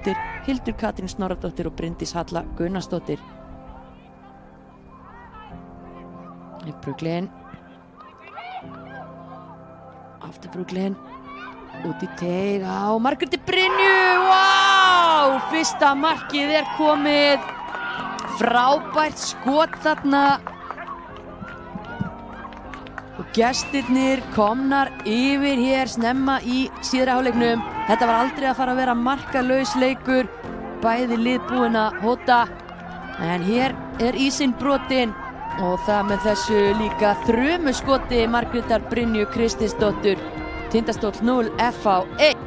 Ólafsdóttir, Hildur Katrín Snorradóttir og Bryndís Halla Gunnarsdóttir. Bruglin. Aftur Bruglin. Út í teig á Margréti Brynju. Vá! Fyrsta markið komið. Frábært skot þarna. Og gestirnir komnar yfir hér snemma í síðari hálfleiknum. Þetta var aldrei að fara að vera markalaus leikur. Bæði lið búin að hóta. En hér ísinn brotinn. Og það með þessu líka þrumuskoti Margrétar Brynju Kristinsdóttur. Tindastóll 0, FH 1.